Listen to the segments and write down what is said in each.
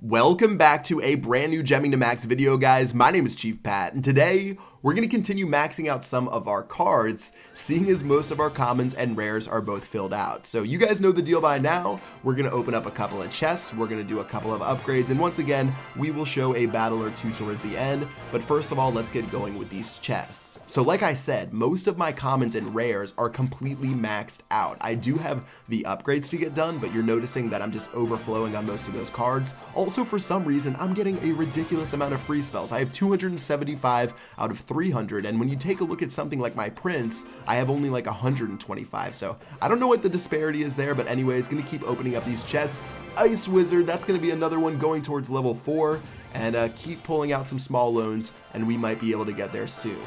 Welcome back to a brand new Gemming to Max video, guys. My name is Chief Pat, and today we're going to continue maxing out some of our cards, seeing as most of our commons and rares are both filled out. So you guys know the deal by now. We're going to open up a couple of chests, we're going to do a couple of upgrades, and once again, we will show a battle or two towards the end. But first of all, let's get going with these chests. So like I said, most of my commons and rares are completely maxed out. I do have the upgrades to get done, but you're noticing that I'm just overflowing on most of those cards. Also, for some reason, I'm getting a ridiculous amount of free spells. I have 275 out of 300, and when you take a look at something like my Prince, I have only like 125. So I don't know what the disparity is there, but anyways, gonna keep opening up these chests. Ice Wizard, that's going to be another one going towards level 4, and keep pulling out some small loans, and we might be able to get there soon.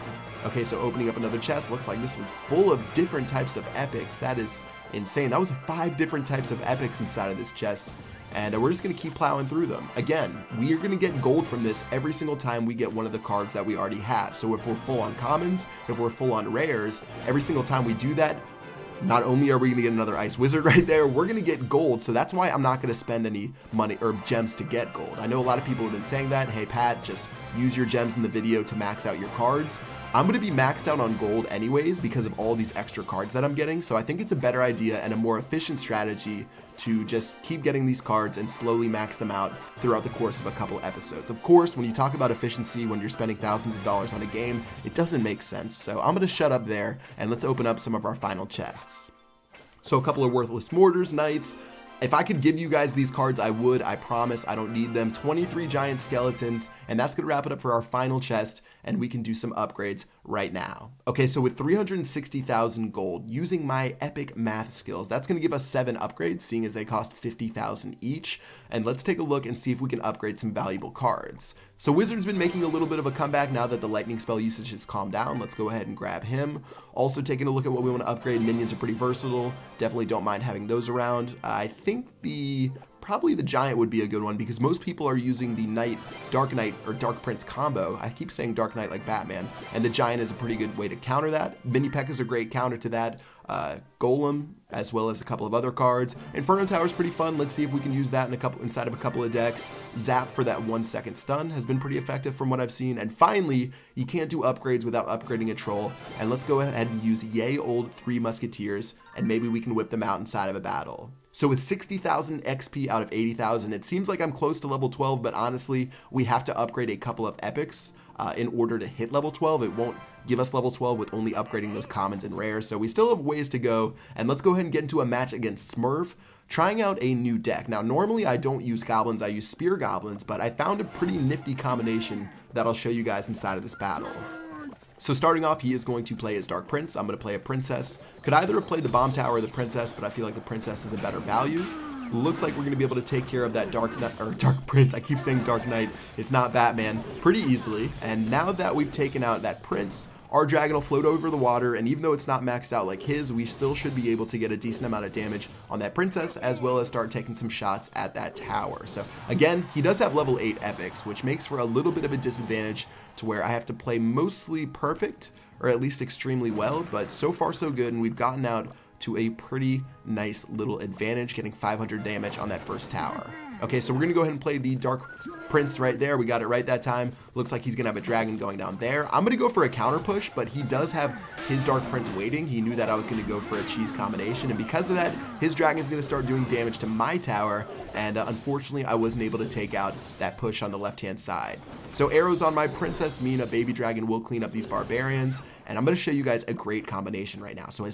Okay, so opening up another chest. Looks like this one's full of different types of epics. That is insane. That was 5 different types of epics inside of this chest, and we're just going to keep plowing through them. Again, we are going to get gold from this every single time we get one of the cards that we already have. So if we're full on commons, if we're full on rares, every single time we do that, not only are we going to get another Ice Wizard right there, we're going to get gold. So that's why I'm not going to spend any money or gems to get gold. I know a lot of people have been saying that, hey Pat, just use your gems in the video to max out your cards. I'm going to be maxed out on gold anyways because of all these extra cards that I'm getting. So I think it's a better idea and a more efficient strategy to just keep getting these cards and slowly max them out throughout the course of a couple episodes. Of course, when you talk about efficiency, when you're spending thousands of dollars on a game, it doesn't make sense. So I'm going to shut up there and let's open up some of our final chests. So a couple of Worthless Mortars, Knights. If I could give you guys these cards, I would. I promise I don't need them. 23 Giant Skeletons, and that's going to wrap it up for our final chest, and we can do some upgrades right now. Okay, so with 360,000 gold, using my epic math skills, that's going to give us 7 upgrades, seeing as they cost 50,000 each. And let's take a look and see if we can upgrade some valuable cards. So Wizard's been making a little bit of a comeback now that the lightning spell usage has calmed down. Let's go ahead and grab him. Also taking a look at what we want to upgrade. Minions are pretty versatile. Definitely don't mind having those around. I think probably the Giant would be a good one because most people are using the Dark Knight or Dark Prince combo. I keep saying Dark Knight like Batman, and the Giant is a pretty good way to counter that. Mini P.E.K.K.A is a great counter to that. Golem, as well as a couple of other cards. Inferno Tower is pretty fun. Let's see if we can use that inside of a couple of decks. Zap for that 1-second stun has been pretty effective from what I've seen. And finally, you can't do upgrades without upgrading a troll. And let's go ahead and use yay old 3 Musketeers, and maybe we can whip them out inside of a battle. So with 60,000 XP out of 80,000, it seems like I'm close to level 12, but honestly, we have to upgrade a couple of epics in order to hit level 12. It won't give us level 12 with only upgrading those commons and rares, so we still have ways to go. And let's go ahead and get into a match against Smurf, trying out a new deck. Now, normally I don't use goblins, I use spear goblins, but I found a pretty nifty combination that I'll show you guys inside of this battle. So starting off, he is going to play as Dark Prince. I'm going to play a Princess. Could either have played the Bomb Tower or the Princess, but I feel like the Princess is a better value. Looks like we're going to be able to take care of that Dark Prince. I keep saying Dark Knight. It's not Batman. Pretty easily. And now that we've taken out that Prince, our dragon will float over the water, and even though it's not maxed out like his, we still should be able to get a decent amount of damage on that Princess, as well as start taking some shots at that tower. So again, he does have level 8 epics, which makes for a little bit of a disadvantage to where I have to play mostly perfect, or at least extremely well, but so far so good, and we've gotten out to a pretty nice little advantage, getting 500 damage on that first tower. Okay, so we're going to go ahead and play the Dark Prince right there. We got it right that time. Looks like he's going to have a dragon going down there. I'm going to go for a counter push, but he does have his Dark Prince waiting. He knew that I was going to go for a cheese combination, and because of that, his dragon is going to start doing damage to my tower, and unfortunately, I wasn't able to take out that push on the left-hand side. So arrows on my Princess mean a baby dragon will clean up these barbarians, and I'm going to show you guys a great combination right now. So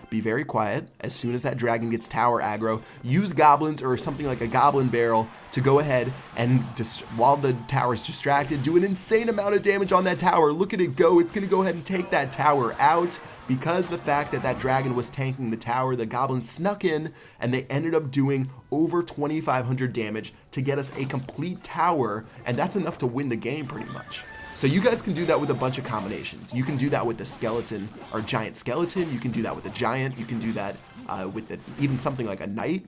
be very quiet, as soon as that dragon gets tower aggro, use goblins or something like a goblin barrel to go ahead and just, while the tower is distracted, do an insane amount of damage on that tower. Look at it go. It's going to go ahead and take that tower out. Because the fact that that dragon was tanking the tower, the goblins snuck in, and they ended up doing over 2,500 damage to get us a complete tower, and that's enough to win the game pretty much. So you guys can do that with a bunch of combinations. You can do that with the skeleton or giant skeleton. You can do that with a giant. You can do that with even something like a knight.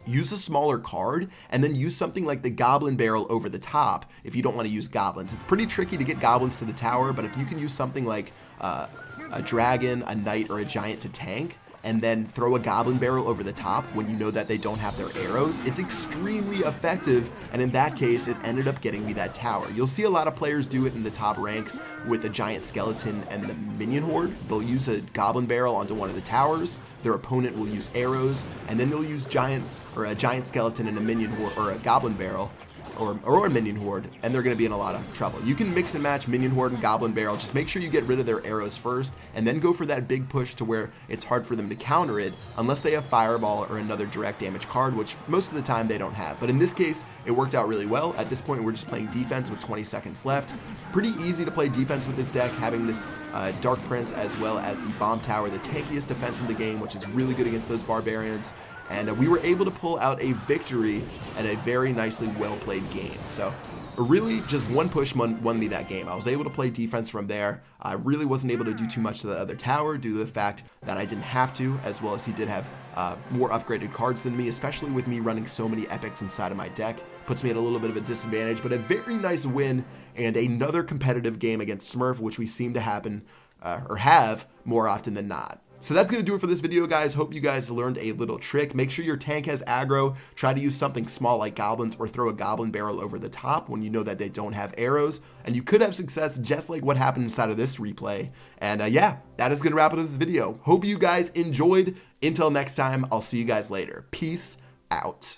Use a smaller card, and then use something like the goblin barrel over the top if you don't want to use goblins. It's pretty tricky to get goblins to the tower, but if you can use something like a dragon, a knight, or a giant to tank, and then throw a goblin barrel over the top when you know that they don't have their arrows, it's extremely effective, and in that case, it ended up getting me that tower. You'll see a lot of players do it in the top ranks with a giant skeleton and the minion horde. They'll use a goblin barrel onto one of the towers, their opponent will use arrows, and then they'll use a giant skeleton and a minion horde, or a goblin barrel, or a minion horde, and they're going to be in a lot of trouble. You can mix and match minion horde and goblin barrel. Just make sure you get rid of their arrows first, and then go for that big push to where it's hard for them to counter it unless they have fireball or another direct damage card, which most of the time they don't have. But in this case, it worked out really well. At this point, we're just playing defense with 20 seconds left. Pretty easy to play defense with this deck, having this Dark Prince as well as the Bomb Tower, the tankiest defense in the game, which is really good against those barbarians. And we were able to pull out a victory and a very nicely well-played game. So really just one push won me that game. I was able to play defense from there. I really wasn't able to do too much to that other tower due to the fact that I didn't have to, as well as he did have more upgraded cards than me, especially with me running so many epics inside of my deck. Puts me at a little bit of a disadvantage, but a very nice win and another competitive game against Smurf, which we seem to happen or have more often than not. So that's going to do it for this video, guys. Hope you guys learned a little trick. Make sure your tank has aggro. Try to use something small like goblins, or throw a goblin barrel over the top when you know that they don't have arrows. And you could have success just like what happened inside of this replay. And yeah, that is going to wrap it up this video. Hope you guys enjoyed. Until next time, I'll see you guys later. Peace out.